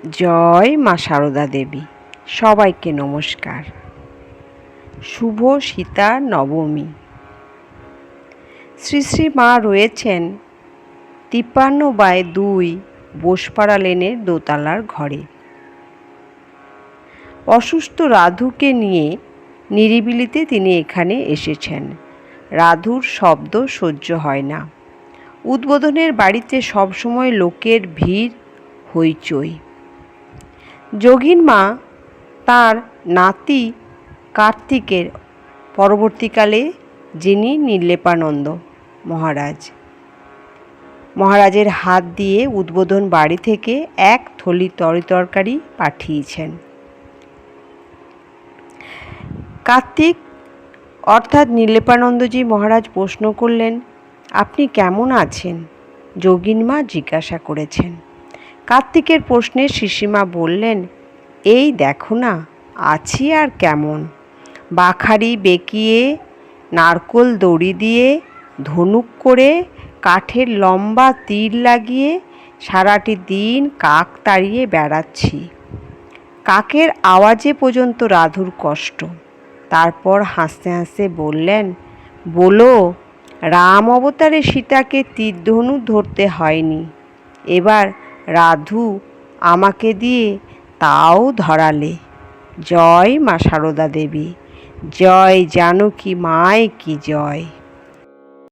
জয় মা সারদা দেবী। সবাইকে নমস্কার। শুভ সীতা নবমী। শ্রী শ্রী মা রয়েছেন 53/2 বোসপাড়া লেনের দোতলার ঘরে। অসুস্থ রাধুকে নিয়ে নিরিবিলিতে তিনি এখানে এসেছেন। রাধুর শব্দ সহ্য হয় না। উদ্বোধনের বাড়িতে সবসময় লোকের ভিড়, হইচই। যোগিন মা তার নাতি কার্তিকের, পরবর্তীকালে যিনি নির্লেপানন্দ মহারাজের হাত দিয়ে উদ্বোধন বাড়ি থেকে এক থলি তরিতরকারি পাঠিয়েছেন। কার্তিক অর্থাৎ নির্লেপানন্দজি মহারাজ প্রশ্ন করলেন, আপনি কেমন আছেন? যোগিন মা জিজ্ঞাসা করেছেন। কার্তিকের প্রশ্নে শিশিমা বললেন, এই দেখো না, আছি আর কেমন। বাখারি বেঁকিয়ে, নারকোল দড়ি দিয়ে, ধনুক করে, কাঠের লম্বা তীর লাগিয়ে সারাটি দিন কাক তাড়িয়ে বেড়াচ্ছি। কাকের আওয়াজে পর্যন্ত রাধুর কষ্ট। তারপর হাসতে হাসতে বললেন, বলো, রাম অবতারে সীতাকে তীরধনুক ধরতে হয়নি, এবার রাধু আমাকে দিয়ে তাও ধরালে। জয় মা সারদা দেবী। জয় জানকী মায় কি জয়।